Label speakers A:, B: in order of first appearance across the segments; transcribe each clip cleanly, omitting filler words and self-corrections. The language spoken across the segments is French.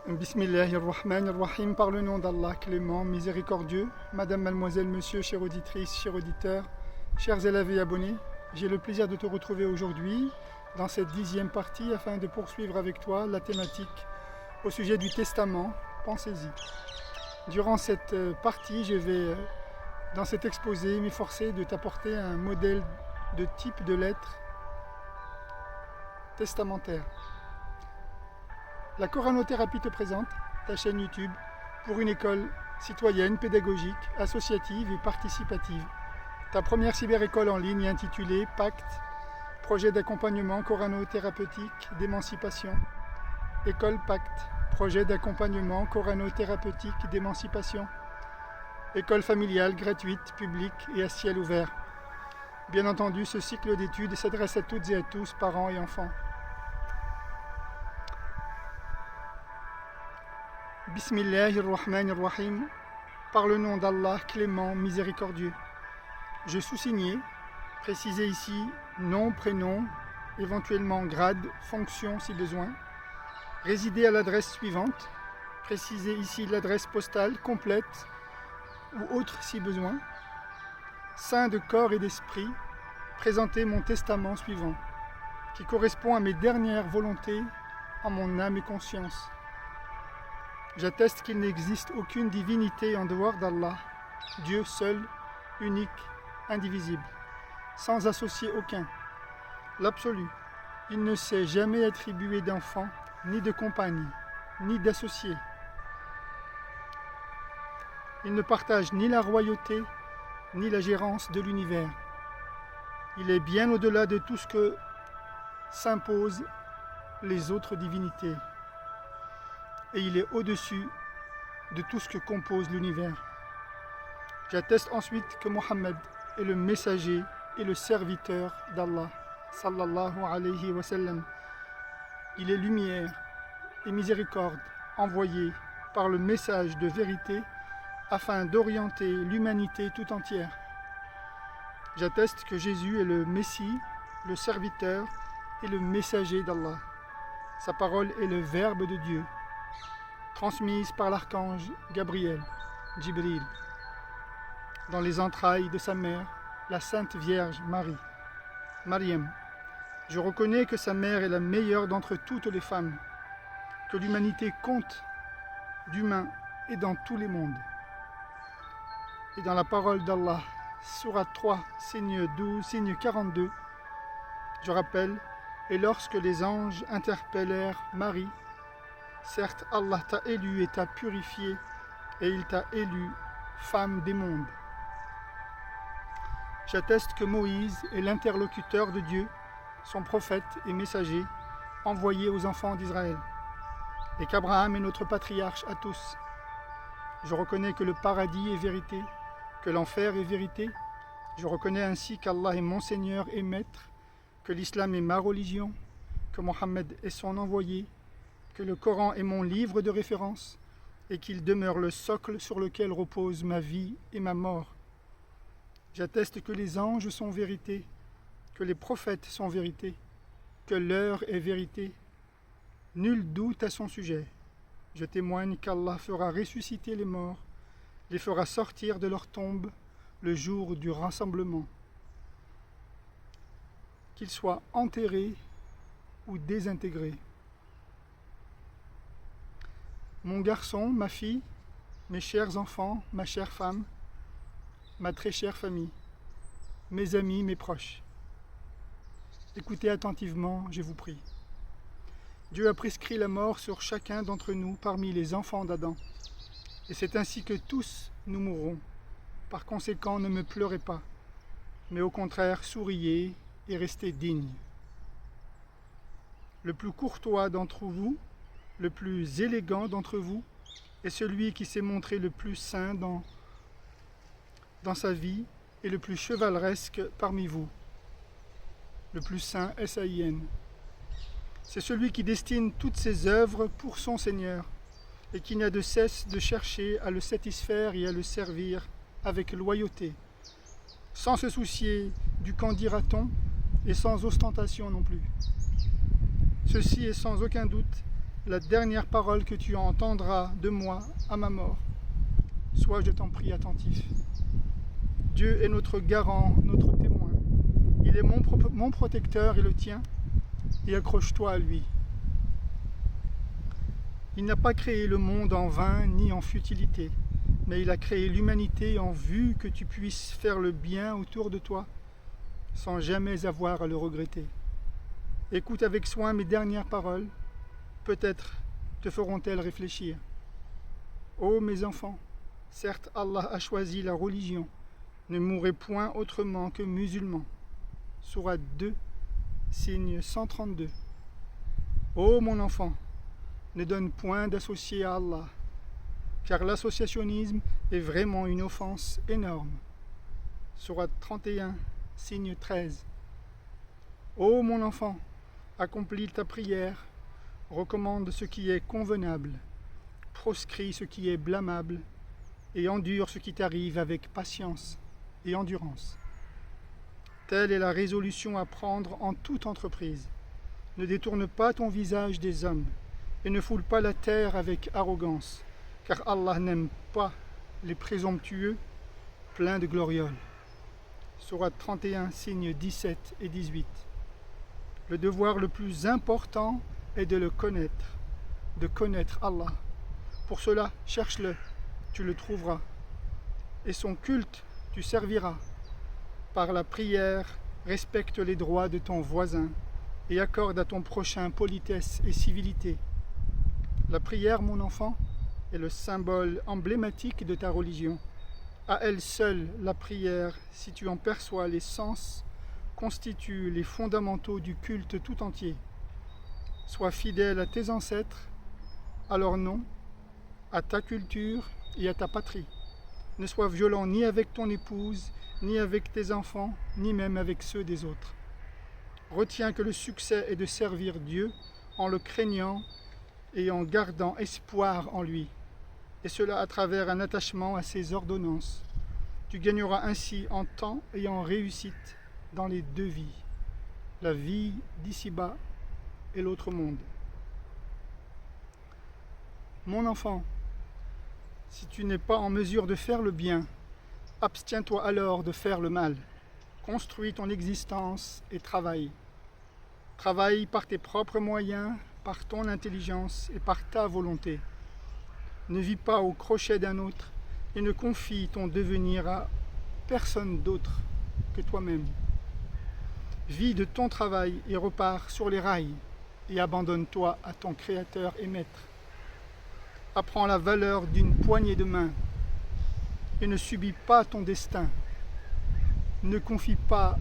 A: Bismillahirrahmanirrahim, par le nom d'Allah, clément, miséricordieux. Madame, mademoiselle, monsieur, chère auditrice, chers auditeurs, chers élèves et abonnés, j'ai le plaisir de te retrouver aujourd'hui dans cette 10e partie afin de poursuivre avec toi la thématique au sujet du testament. Pensez-y. Durant cette partie, je vais, dans cet exposé, m'efforcer de t'apporter un modèle de type de lettre testamentaire. La Coranothérapie te présente ta chaîne YouTube pour une école citoyenne, pédagogique, associative et participative. Ta première cyberécole en ligne intitulée Pacte, projet d'accompagnement coranothérapeutique d'émancipation. École Pacte, projet d'accompagnement coranothérapeutique d'émancipation. École familiale, gratuite, publique et à ciel ouvert. Bien entendu, ce cycle d'études s'adresse à toutes et à tous, parents et enfants. Bismillahirrahmanirrahim, par le nom d'Allah, clément, miséricordieux. Je sous-signais, précisez ici nom, prénom, éventuellement grade, fonction si besoin. Résidez à l'adresse suivante, précisez ici l'adresse postale complète ou autre si besoin. Saint de corps et d'esprit, présentez mon testament suivant, qui correspond à mes dernières volontés, en mon âme et conscience. J'atteste qu'il n'existe aucune divinité en dehors d'Allah, Dieu seul, unique, indivisible, sans associé aucun, l'absolu. Il ne s'est jamais attribué d'enfant, ni de compagne, ni d'associé. Il ne partage ni la royauté, ni la gérance de l'univers. Il est bien au-delà de tout ce que s'imposent les autres divinités. Et il est au-dessus de tout ce que compose l'univers. J'atteste ensuite que Mohammed est le messager et le serviteur d'Allah, sallallahu alayhi wa sallam. Il est lumière et miséricorde envoyé par le message de vérité afin d'orienter l'humanité tout entière. J'atteste que Jésus est le Messie, le serviteur et le messager d'Allah. Sa parole est le Verbe de Dieu, transmise par l'archange Gabriel, Jibril, dans les entrailles de sa mère, la Sainte Vierge Marie, Mariam. Je reconnais que sa mère est la meilleure d'entre toutes les femmes, que l'humanité compte d'humains et dans tous les mondes. Et dans la parole d'Allah, Sourate 3, signe 12, signe 42, je rappelle, et lorsque les anges interpellèrent Marie, certes, Allah t'a élu et t'a purifié, et il t'a élu femme des mondes. J'atteste que Moïse est l'interlocuteur de Dieu, son prophète et messager, envoyé aux enfants d'Israël, et qu'Abraham est notre patriarche à tous. Je reconnais que le paradis est vérité, que l'enfer est vérité. Je reconnais ainsi qu'Allah est mon Seigneur et Maître, que l'islam est ma religion, que Mohammed est son envoyé, que le Coran est mon livre de référence et qu'il demeure le socle sur lequel repose ma vie et ma mort. J'atteste que les anges sont vérité, que les prophètes sont vérité, que l'heure est vérité. Nul doute à son sujet. Je témoigne qu'Allah fera ressusciter les morts, les fera sortir de leur tombe le jour du rassemblement. Qu'ils soient enterrés ou désintégrés. Mon garçon, ma fille, mes chers enfants, ma chère femme, ma très chère famille, mes amis, mes proches. Écoutez attentivement, je vous prie. Dieu a prescrit la mort sur chacun d'entre nous parmi les enfants d'Adam. Et c'est ainsi que tous nous mourrons. Par conséquent, ne me pleurez pas, mais au contraire, souriez et restez dignes. Le plus courtois d'entre vous, le plus élégant d'entre vous est celui qui s'est montré le plus saint dans sa vie et le plus chevaleresque parmi vous. Le plus saint, S-A-I-N. C'est celui qui destine toutes ses œuvres pour son Seigneur et qui n'a de cesse de chercher à le satisfaire et à le servir avec loyauté, sans se soucier du qu'en dira-t-on et sans ostentation non plus. Ceci est sans aucun doute la dernière parole que tu entendras de moi à ma mort. Sois, je t'en prie, attentif. Dieu est notre garant, notre témoin. Il est mon protecteur et le tien, et accroche-toi à lui. Il n'a pas créé le monde en vain ni en futilité, mais il a créé l'humanité en vue que tu puisses faire le bien autour de toi, sans jamais avoir à le regretter. Écoute avec soin mes dernières paroles, peut-être te feront-elles réfléchir. Ô mes enfants, certes Allah a choisi la religion, ne mourrez point autrement que musulmans. Sourate 2, signe 132. Ô mon enfant, ne donne point d'associé à Allah, car l'associationnisme est vraiment une offense énorme. Sourate 31, signe 13. Ô mon enfant, accomplis ta prière, recommande ce qui est convenable, proscris ce qui est blâmable, et endure ce qui t'arrive avec patience et endurance. Telle est la résolution à prendre en toute entreprise. Ne détourne pas ton visage des hommes, et ne foule pas la terre avec arrogance, car Allah n'aime pas les présomptueux, pleins de glorioles. Sourate 31, signes 17 et 18. Le devoir le plus important est de le connaître, de connaître Allah. Pour cela, cherche-le, tu le trouveras, et son culte tu serviras. Par la prière, respecte les droits de ton voisin et accorde à ton prochain politesse et civilité. La prière, mon enfant, est le symbole emblématique de ta religion. À elle seule, la prière, si tu en perçois les sens, constitue les fondamentaux du culte tout entier. Sois fidèle à tes ancêtres, à leur nom, à ta culture et à ta patrie. Ne sois violent ni avec ton épouse, ni avec tes enfants, ni même avec ceux des autres. Retiens que le succès est de servir Dieu en le craignant et en gardant espoir en lui, et cela à travers un attachement à ses ordonnances. Tu gagneras ainsi en temps et en réussite dans les deux vies, la vie d'ici-bas et l'autre monde. Mon enfant, si tu n'es pas en mesure de faire le bien, abstiens-toi alors de faire le mal. Construis ton existence et travaille. Travaille par tes propres moyens, par ton intelligence et par ta volonté. Ne vis pas au crochet d'un autre et ne confie ton devenir à personne d'autre que toi-même. Vis de ton travail et repars sur les rails et abandonne-toi à ton Créateur et Maître. Apprends la valeur d'une poignée de main et ne subis pas ton destin. Ne confie pas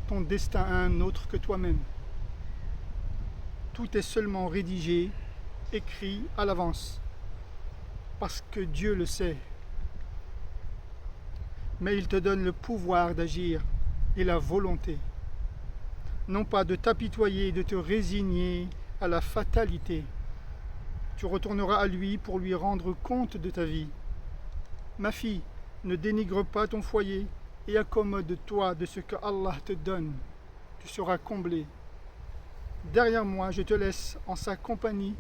A: ton destin à un autre que toi-même. Tout est seulement rédigé, écrit à l'avance, parce que Dieu le sait. Mais il te donne le pouvoir d'agir et la volonté, non pas de t'apitoyer et de te résigner à la fatalité. Tu retourneras à lui pour lui rendre compte de ta vie. Ma fille, ne dénigre pas ton foyer et accommode-toi de ce que Allah te donne. Tu seras comblé. Derrière moi, je te laisse en sa compagnie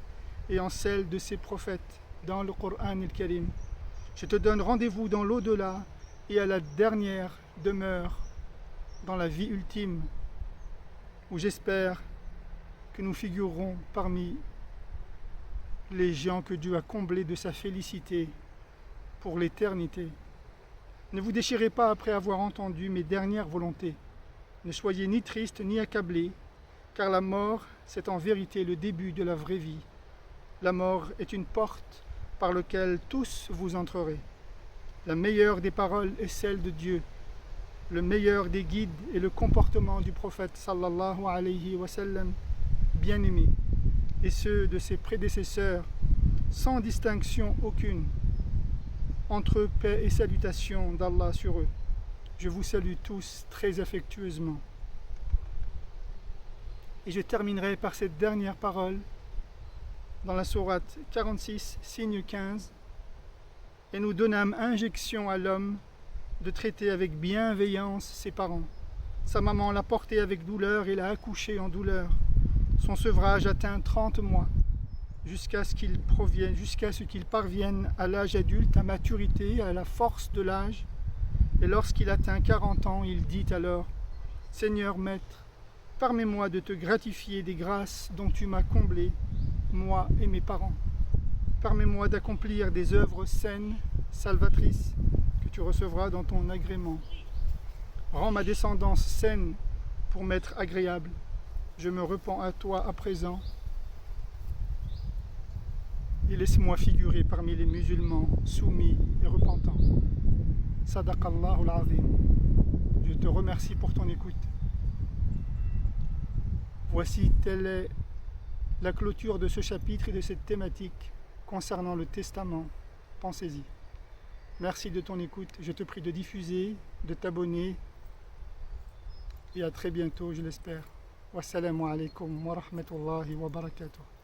A: et en celle de ses prophètes dans le Coran el-Karim. Je te donne rendez-vous dans l'au-delà et à la dernière demeure, dans la vie ultime, où j'espère que nous figurerons parmi les gens que Dieu a comblés de sa félicité pour l'éternité. Ne vous déchirez pas après avoir entendu mes dernières volontés. Ne soyez ni tristes ni accablés, car la mort, c'est en vérité le début de la vraie vie. La mort est une porte par laquelle tous vous entrerez. La meilleure des paroles est celle de Dieu. Le meilleur des guides est le comportement du prophète sallallahu alayhi wa sallam, bien-aimé, et ceux de ses prédécesseurs, sans distinction aucune. Entre eux, paix et salutations d'Allah sur eux. Je vous salue tous très affectueusement. Et je terminerai par cette dernière parole dans la sourate 46, signe 15. Et nous donnâmes injection à l'homme de traiter avec bienveillance ses parents. Sa maman l'a porté avec douleur et l'a accouché en douleur. Son sevrage atteint 30 mois. jusqu'à ce qu'il parvienne à l'âge adulte, à maturité, à la force de l'âge. Et lorsqu'il atteint 40 ans, il dit alors: Seigneur Maître, permets-moi de te gratifier des grâces dont tu m'as comblé, moi et mes parents. Permets-moi d'accomplir des œuvres saines, salvatrices, que tu recevras dans ton agrément. Rends ma descendance saine pour m'être agréable. Je me repens à toi à présent. Et laisse-moi figurer parmi les musulmans soumis et repentants. Sadaqallahu al-Azim. Je te remercie pour ton écoute. Voici telle est la clôture de ce chapitre et de cette thématique concernant le testament. Pensez-y. Merci de ton écoute. Je te prie de diffuser, de t'abonner. Et à très bientôt, je l'espère. Wassalamu alaikum wa rahmatullahi wa barakatuh.